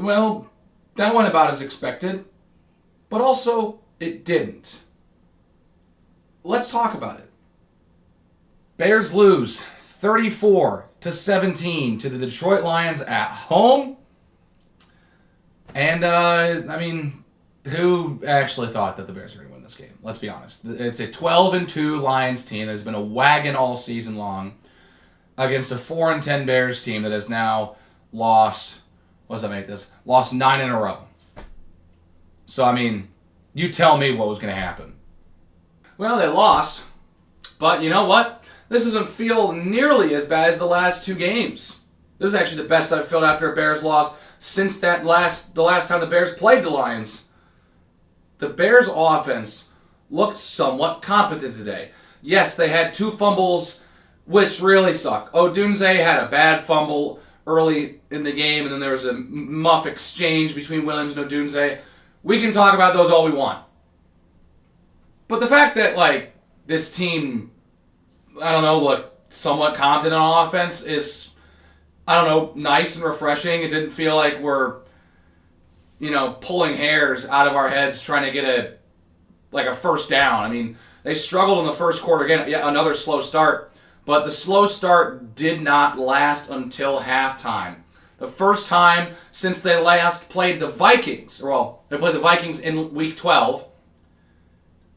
Well, that went about as expected, but also it didn't. Let's talk about it. Bears lose 34-17 to the Detroit Lions at home. And, who actually thought that the Bears were going to win this game? Let's be honest. It's a 12-2 Lions team that has been a wagon all season long against a 4-10 Bears team that has now lost, lost 9 in a row. So, you tell me what was going to happen. Well, they lost, but you know what? This doesn't feel nearly as bad as the last 2 games. This is actually the best I've felt after a Bears loss since the last time the Bears played the Lions. The Bears' offense looked somewhat competent today. Yes, they had 2 fumbles, which really suck. Odunze had a bad fumble early in the game, and then there was a muff exchange between Williams and Odunze. We can talk about those all we want. But the fact that, this team, looked somewhat competent on offense is, nice and refreshing. It didn't feel like we're pulling hairs out of our heads trying to get a first down. They struggled in the first quarter again. Yeah, another slow start. But the slow start did not last until halftime. The first time since they last played the Vikings, they played the Vikings in Week 12,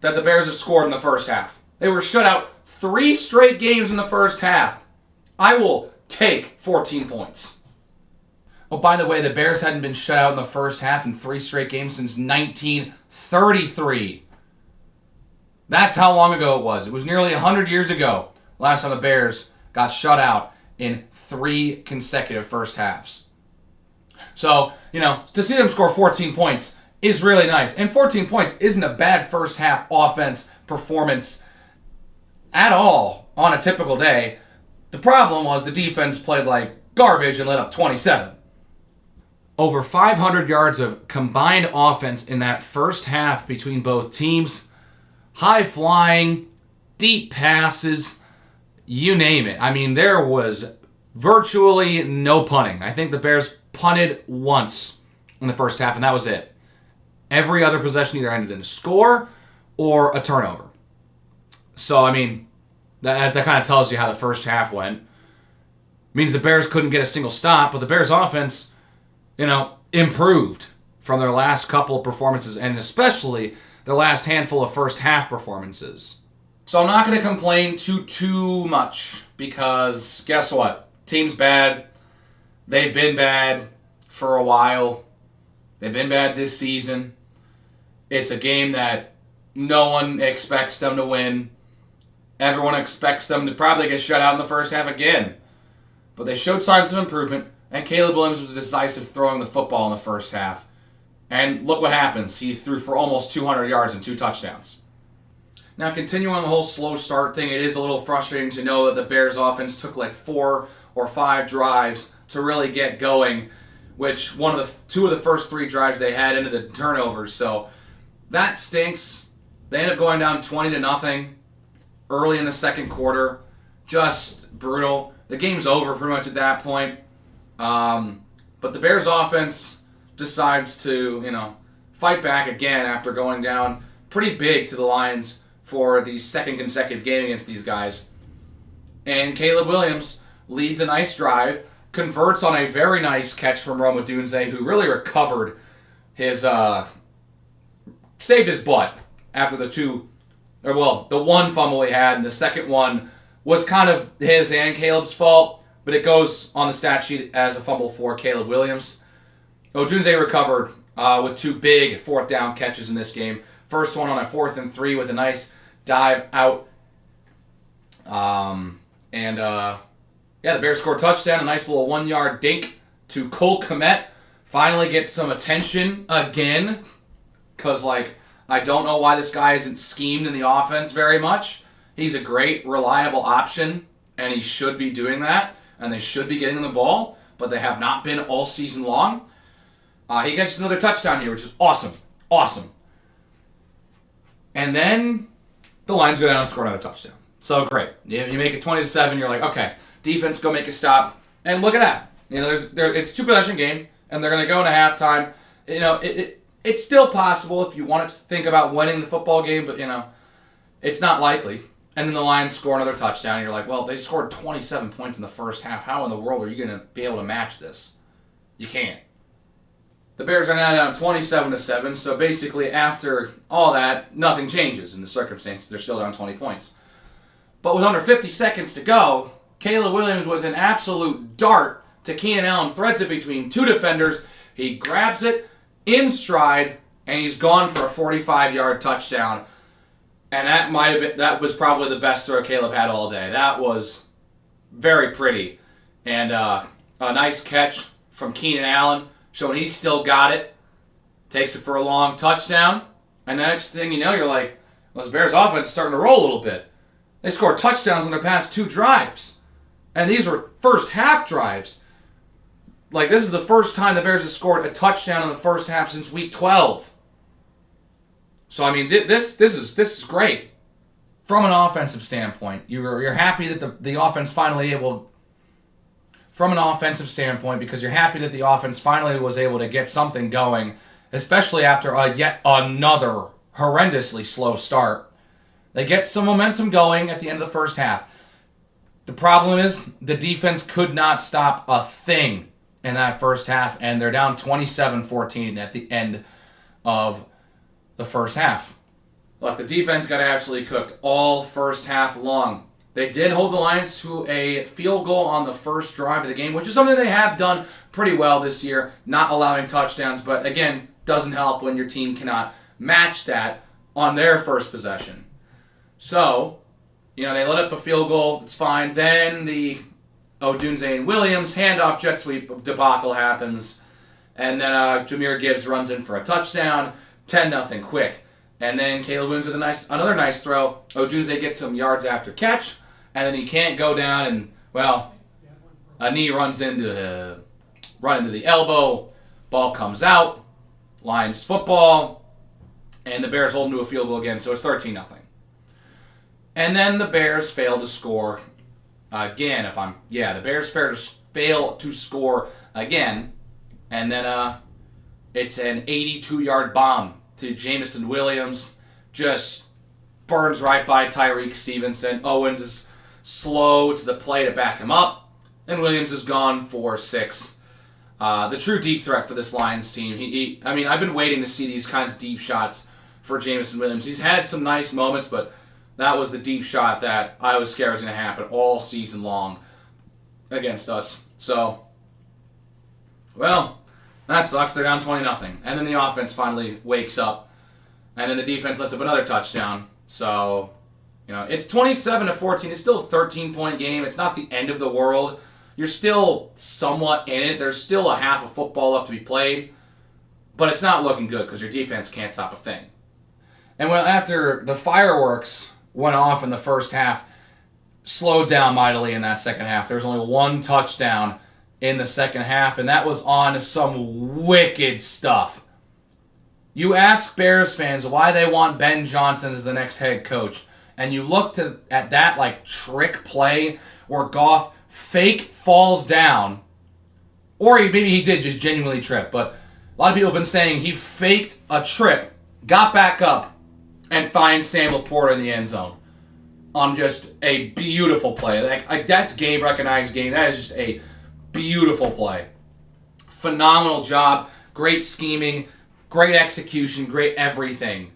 that the Bears have scored in the first half. They were shut out 3 straight games in the first half. I will take 14 points. Oh, by the way, the Bears hadn't been shut out in the first half in 3 straight games since 1933. That's how long ago it was. It was nearly 100 years ago, last time the Bears got shut out in 3 consecutive first halves. So, to see them score 14 points is really nice. And 14 points isn't a bad first half offense performance at all on a typical day. The problem was the defense played like garbage and let up 27. Over 500 yards of combined offense in that first half between both teams. High flying, deep passes, you name it. There was virtually no punting. I think the Bears punted once in the first half, and that was it. Every other possession either ended in a score or a turnover. So, that kind of tells you how the first half went. Means the Bears couldn't get a single stop, but the Bears' offense, improved from their last couple of performances, and especially their last handful of first half performances. So I'm not going to complain too much, because guess what? Team's bad. They've been bad for a while. They've been bad this season. It's a game that no one expects them to win. Everyone expects them to probably get shut out in the first half again. But they showed signs of improvement, and Caleb Williams was decisive throwing the football in the first half. And look what happens. He threw for almost 200 yards and 2 touchdowns. Now, continuing on the whole slow start thing, it is a little frustrating to know that the Bears offense took 4 or 5 drives to really get going, which 2 of the first 3 drives they had ended in turnovers. So that stinks. They end up going down 20-0 early in the second quarter. Just brutal. The game's over pretty much at that point. But the Bears offense decides to, fight back again after going down pretty big to the Lions for the second consecutive game against these guys. And Caleb Williams leads a nice drive, converts on a very nice catch from Rome Odunze, who really recovered his, saved his butt after the one fumble he had, and the second one was kind of his and Caleb's fault, but it goes on the stat sheet as a fumble for Caleb Williams. Odunze recovered with 2 big 4th down catches in this game. First one on a 4th and 3 with a nice dive out. The Bears scored a touchdown, a nice little 1-yard dink to Cole Kmet. Finally gets some attention again, because, I don't know why this guy isn't schemed in the offense very much. He's a great, reliable option, and he should be doing that, and they should be getting him the ball, but they have not been all season long. He gets another touchdown here, which is awesome. Awesome. And then the Lions go down and score another touchdown. So great. You make it 20-7, you're like, okay, defense, go make a stop. And look at that. It's a 2-possession game, and they're going to go into halftime. It's still possible if you want to think about winning the football game, but, it's not likely. And then the Lions score another touchdown, and you're like, well, they scored 27 points in the first half. How in the world are you going to be able to match this? You can't. The Bears are now down 27-7, so basically after all that, nothing changes in the circumstances. They're still down 20 points. But with under 50 seconds to go, Caleb Williams with an absolute dart to Keenan Allen threads it between two defenders. He grabs it in stride, and he's gone for a 45-yard touchdown. And that was probably the best throw Caleb had all day. That was very pretty. And a nice catch from Keenan Allen, showing he's still got it. Takes it for a long touchdown. And the next thing you know, you're like, well, this Bears offense is starting to roll a little bit. They scored touchdowns on their past 2 drives. And these were first half drives. Like, this is the first time the Bears have scored a touchdown in the first half since week 12. So, I mean, this is great. From an offensive standpoint, you're happy that the offense finally able... From an offensive standpoint, because you're happy that the offense finally was able to get something going, especially after yet another horrendously slow start. They get some momentum going at the end of the first half. The problem is the defense could not stop a thing in that first half, and they're down 27-14 at the end of the first half. Look, the defense got absolutely cooked all first half long. They did hold the Lions to a field goal on the first drive of the game, which is something they have done pretty well this year, not allowing touchdowns, but again, doesn't help when your team cannot match that on their first possession. So, they let up a field goal, it's fine. Then the Odunze and Williams handoff jet sweep debacle happens, and then Jahmyr Gibbs runs in for a touchdown, 10-0 quick. And then Caleb Williams with another nice throw. Odunze gets some yards after catch, and then he can't go down, and, well, a knee runs into the elbow, ball comes out, Lions football, and the Bears hold him to a field goal again, so it's 13-0. And then the Bears fail to score again. The Bears fail to score again, and then it's an 82-yard bomb to Jameson Williams, just burns right by Tyreek Stevenson. Owens is slow to the play to back him up, and Williams is gone for 6. The true deep threat for this Lions team. I've been waiting to see these kinds of deep shots for Jameson Williams. He's had some nice moments, but that was the deep shot that I was scared was going to happen all season long against us. So, well, that sucks. They're down 20-0. And then the offense finally wakes up. And then the defense lets up another touchdown. So, it's 27-14. It's still a 13-point game. It's not the end of the world. You're still somewhat in it. There's still a half of football left to be played. But it's not looking good because your defense can't stop a thing. And after the fireworks went off in the first half, slowed down mightily in that second half. There was only 1 touchdown in the second half, and that was on some wicked stuff. You ask Bears fans why they want Ben Johnson as the next head coach, and you look at that trick play where Goff fake falls down, or maybe he did just genuinely trip, but a lot of people have been saying he faked a trip, got back up, and finds Sam Laporta in the end zone on just a beautiful play. That's game-recognized game. That is just a beautiful play. Phenomenal job. Great scheming. Great execution. Great everything.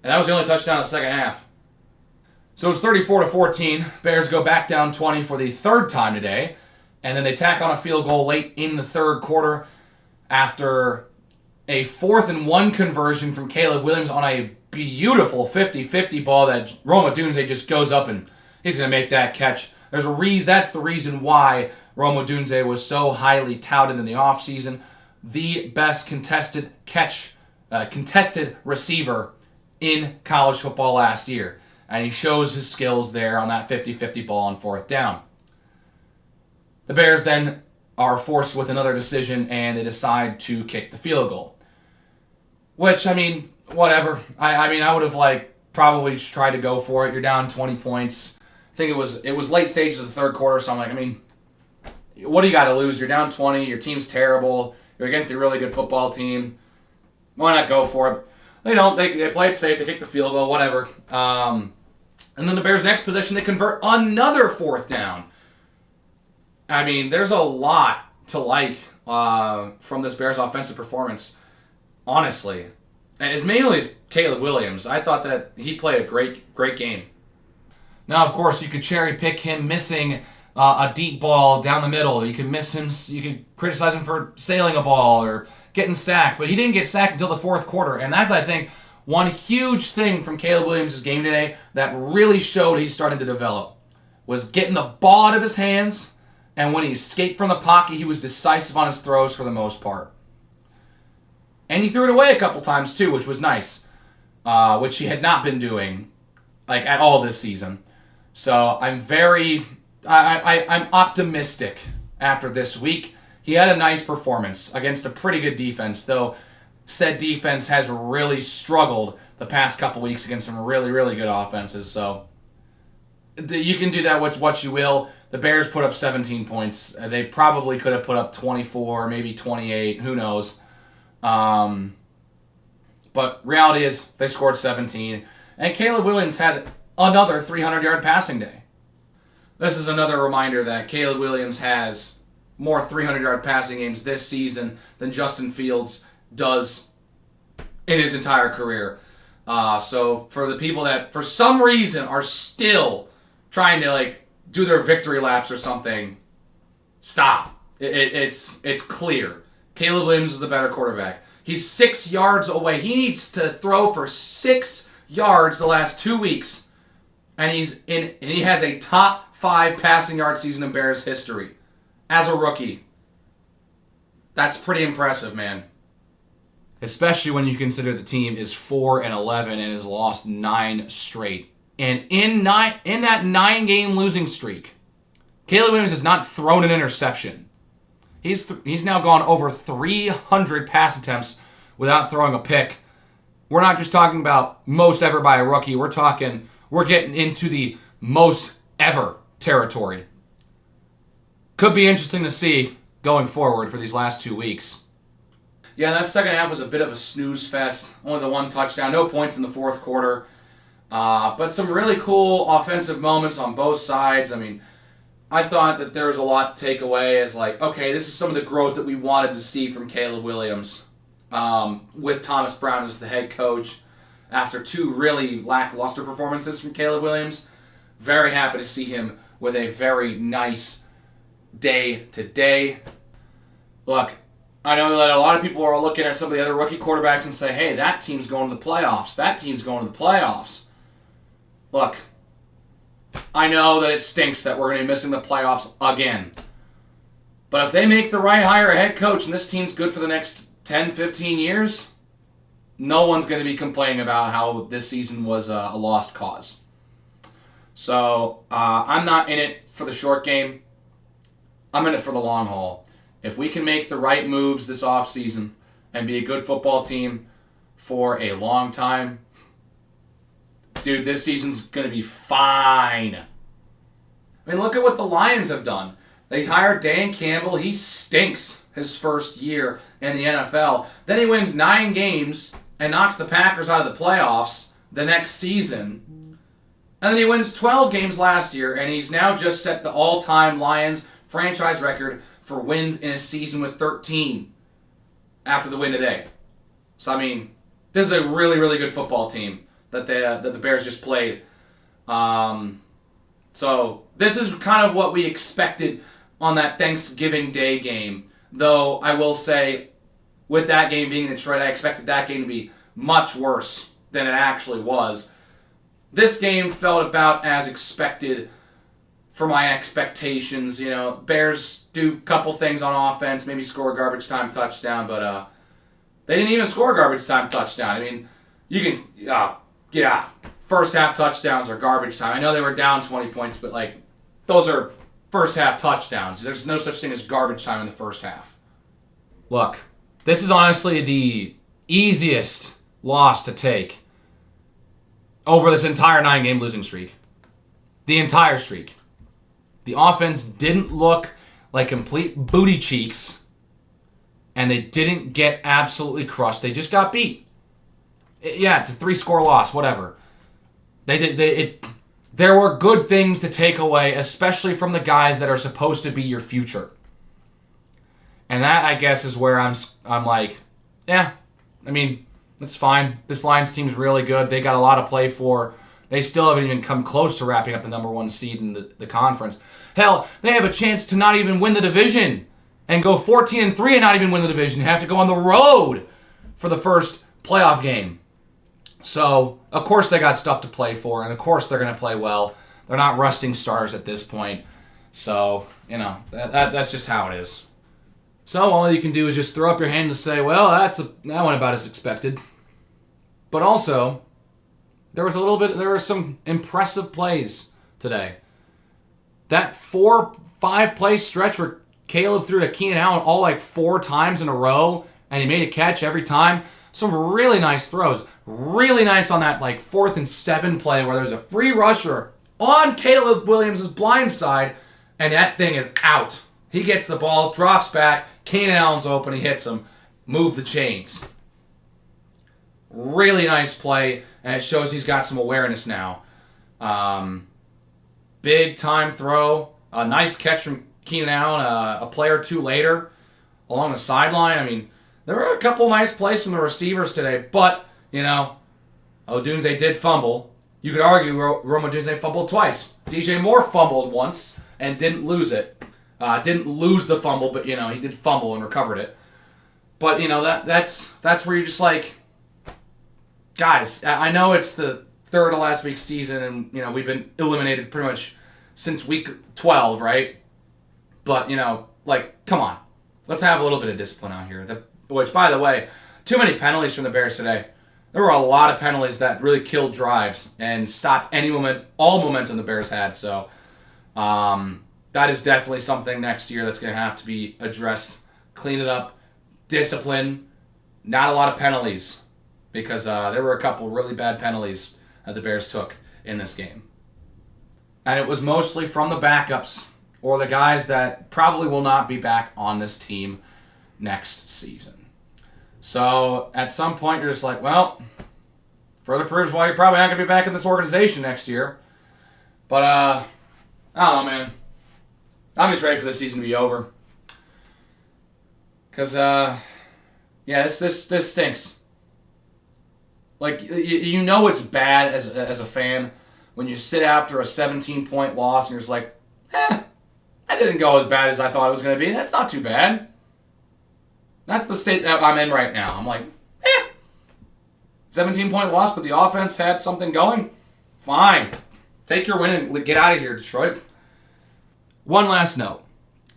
And that was the only touchdown in the second half. So it's 34-14. Bears go back down 20 for the third time today. And then they tack on a field goal late in the third quarter after a 4th-and-1 conversion from Caleb Williams on a beautiful 50-50 ball that Rome Odunze just goes up and he's going to make that catch. That's the reason why Rome Odunze was so highly touted in the offseason. The best contested receiver in college football last year. And he shows his skills there on that 50-50 ball on 4th down. The Bears then are forced with another decision, and they decide to kick the field goal. Which, whatever. I would have probably tried to go for it. You're down 20 points. I think it was late stages of the third quarter, so I'm like, what do you got to lose? You're down 20. Your team's terrible. You're against a really good football team. Why not go for it? They don't. They play it safe. They kick the field goal, whatever. And then the Bears' next possession, they convert another 4th down. I mean, there's a lot to like from this Bears offensive performance, honestly. And it's mainly Caleb Williams. I thought that he played a great game. Now, of course, you could cherry pick him missing a deep ball down the middle. You could miss him. You could criticize him for sailing a ball or getting sacked, but he didn't get sacked until the 4th quarter, and that's, I think, one huge thing from Caleb Williams' game today that really showed he's starting to develop was getting the ball out of his hands, and when he escaped from the pocket, he was decisive on his throws for the most part. And he threw it away a couple times too, which was nice, which he had not been doing at all this season. So I'm I'm optimistic after this week. He had a nice performance against a pretty good defense, though said defense has really struggled the past couple weeks against some really, really good offenses. So you can do that with what you will. The Bears put up 17 points. They probably could have put up 24, maybe 28. Who knows? But reality is they scored 17. And Caleb Williams had another 300-yard passing day. This is another reminder that Caleb Williams has more 300-yard passing games this season than Justin Fields does in his entire career. So for the people that for some reason are still trying to do their victory laps or something, stop. It's clear. Caleb Williams is the better quarterback. He's 6 yards away. He needs to throw for 6 yards the last 2 weeks, and he has a top 5 passing yard season in Bears history as a rookie. That's pretty impressive, man. Especially when you consider the team is 4-11 and has lost 9 straight. And in that 9-game losing streak, Caleb Williams has not thrown an interception. He's now gone over 300 pass attempts without throwing a pick. We're not just talking about most ever by a rookie. We're getting into the most ever territory. Could be interesting to see going forward for these last 2 weeks. Yeah, that second half was a bit of a snooze fest. Only the 1 touchdown, no points in the 4th quarter. But some really cool offensive moments on both sides. I mean, I thought that there was a lot to take away as okay, this is some of the growth that we wanted to see from Caleb Williams with Thomas Brown as the head coach after 2 really lackluster performances from Caleb Williams. Very happy to see him with a very nice day today. Look, I know that a lot of people are looking at some of the other rookie quarterbacks and say, hey, that team's going to the playoffs. That team's going to the playoffs. Look, I know that it stinks that we're going to be missing the playoffs again. But if they make the right hire a head coach and this team's good for the next 10, 15 years, no one's going to be complaining about how this season was a lost cause. So I'm not in it for the short game. I'm in it for the long haul. If we can make the right moves this offseason and be a good football team for a long time, dude, this season's going to be fine. I mean, look at what the Lions have done. They hired Dan Campbell. He stinks his first year in the NFL. Then he wins 9 games and knocks the Packers out of the playoffs the next season. And then he wins 12 games last year, and he's now just set the all-time Lions franchise record for wins in a season with 13 after the win today. So, I mean, this is a really, really good football team that the Bears just played. So this is kind of what we expected on that Thanksgiving Day game. Though I will say, with that game being in Detroit, I expected that game to be much worse than it actually was. This game felt about as expected for my expectations. You know, Bears do a couple things on offense, maybe score a garbage time touchdown, but they didn't even score a garbage time touchdown. I mean, you can, first half touchdowns are garbage time. I know they were down 20 points, but those are first half touchdowns. There's no such thing as garbage time in the first half. Look, this is honestly the easiest loss to take over this entire 9-game losing streak. The entire streak. The offense didn't look like complete booty cheeks and they didn't get absolutely crushed. They just got beat. Yeah, it's a 3-score loss, whatever. There were good things to take away, especially from the guys that are supposed to be your future. And that, I guess, is where I'm like, yeah, I mean, that's fine. This Lions team's really good. They got a lot to play for. They still haven't even come close to wrapping up the number 1 seed in the conference. Hell, they have a chance to not even win the division and go 14-3 and not even win the division. Have to go on the road for the first playoff game. So, of course they got stuff to play for, and of course they're going to play well. They're not rusting stars at this point. So, that's just how it is. So all you can do is just throw up your hand and say, well, that went about as expected. But also, there were some impressive plays today. That 4-5 play stretch where Caleb threw to Keenan Allen all like 4 times in a row, and he made a catch every time. Some really nice throws. Really nice on that like 4th and 7 play where there's a free rusher on Caleb Williams' blind side, and that thing is out. He gets the ball, drops back, Keenan Allen's open, he hits him. Move the chains. Really nice play, and it shows he's got some awareness now. Big time throw. A nice catch from Keenan Allen a play or two later along the sideline. I mean, there were a couple nice plays from the receivers today, but, Odunze did fumble. You could argue Rome Odunze fumbled twice. DJ Moore fumbled once and didn't lose it. Didn't lose the fumble, but, he did fumble and recovered it. But, that's where you're just like, guys, I know it's the third of last week's season, and, we've been eliminated pretty much since week 12, right? But, come on. Let's have a little bit of discipline out here. Which, by the way, too many penalties from the Bears today. There were a lot of penalties that really killed drives and stopped all momentum the Bears had. So, that is definitely something next year that's going to have to be addressed. Clean it up. Discipline. Not a lot of penalties. Because there were a couple really bad penalties that the Bears took in this game. And it was mostly from the backups or the guys that probably will not be back on this team next season. So at some point you're just like, well, further proves why you're probably not going to be back in this organization next year. But I don't know, man. I'm just ready for the season to be over. Because, this stinks. Like, it's bad as a fan when you sit after a 17-point loss and you're just like, that didn't go as bad as I thought it was going to be. That's not too bad. That's the state that I'm in right now. I'm like, 17-point loss, but the offense had something going. Fine. Take your win and get out of here, Detroit. One last note.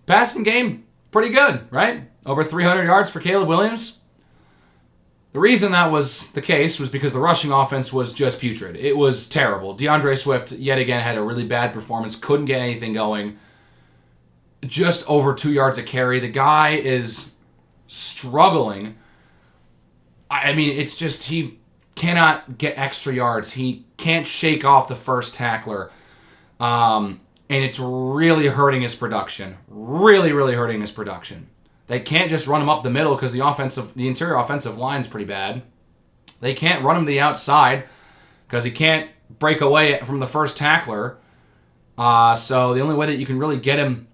Passing game, pretty good, right? Over 300 yards for Caleb Williams. The reason that was the case was because the rushing offense was just putrid. It was terrible. DeAndre Swift, yet again, had a really bad performance. Couldn't get anything going. Just over 2 yards a carry. The guy is struggling. I mean, it's just he cannot get extra yards. He can't shake off the first tackler. And it's really hurting his production. Really, really hurting his production. They can't just run him up the middle because the interior offensive line's pretty bad. They can't run him to the outside because he can't break away from the first tackler. So the only way that you can really get him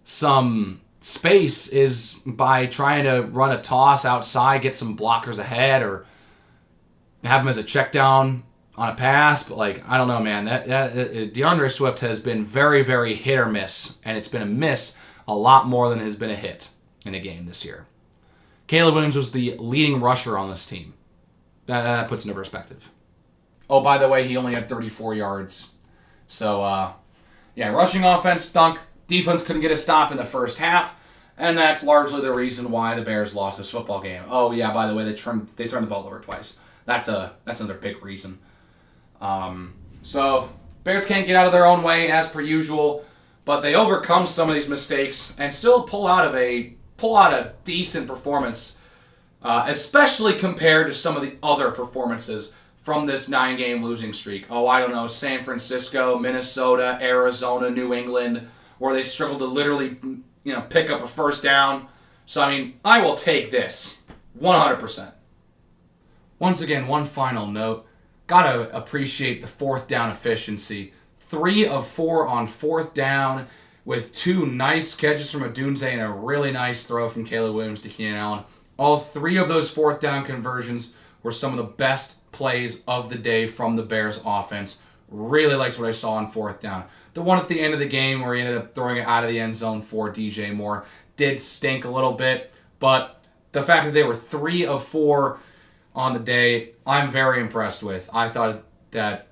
some space is by trying to run a toss outside, get some blockers ahead, or have him as a check down on a pass. But I don't know, man. That DeAndre Swift has been very, very hit or miss, and it's been a miss a lot more than it has been a hit in a game this year. Caleb Williams was the leading rusher on this team. That puts into perspective. Oh, by the way, he only had 34 yards. So, rushing offense stunk. Defense couldn't get a stop in the first half, and that's largely the reason why the Bears lost this football game. Oh, yeah, by the way, they turned the ball over twice. That's another big reason. So, Bears can't get out of their own way as per usual, but they overcome some of these mistakes and still pull out a decent performance, especially compared to some of the other performances from this 9-game losing streak. Oh, I don't know, San Francisco, Minnesota, Arizona, New England, where they struggled to literally, pick up a first down, So, I mean, I will take this 100%. Once again, one final note. Gotta appreciate the fourth down efficiency. 3 of 4 on fourth down with 2 nice catches from Odunze and a really nice throw from Caleb Williams to Keenan Allen. All 3 of those fourth down conversions were some of the best plays of the day from the Bears offense. Really liked what I saw on fourth down. The one at the end of the game where he ended up throwing it out of the end zone for DJ Moore did stink a little bit, but the fact that they were 3 of 4 on the day, I'm very impressed with. I thought that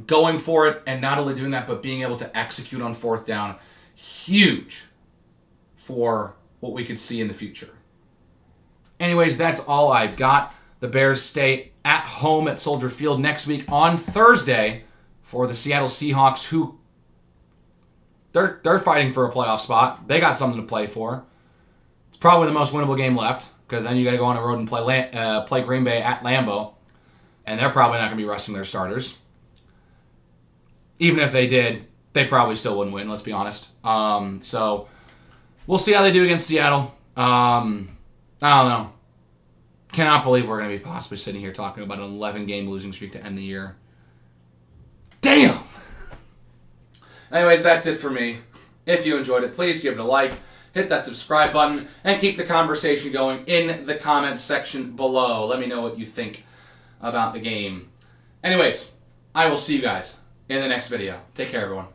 going for it and not only doing that, but being able to execute on fourth down, huge for what we could see in the future. Anyways, that's all I've got. The Bears stay at home at Soldier Field next week on Thursday for the Seattle Seahawks, who they're fighting for a playoff spot. They got something to play for. It's probably the most winnable game left, because then you got to go on the road and play Green Bay at Lambeau, and they're probably not going to be resting their starters. Even if they did, they probably still wouldn't win, let's be honest. So we'll see how they do against Seattle. I don't know. Cannot believe we're going to be possibly sitting here talking about an 11-game losing streak to end the year. Damn! Anyways, that's it for me. If you enjoyed it, please give it a like, hit that subscribe button, and keep the conversation going in the comments section below. Let me know what you think about the game. Anyways, I will see you guys in the next video. Take care, everyone.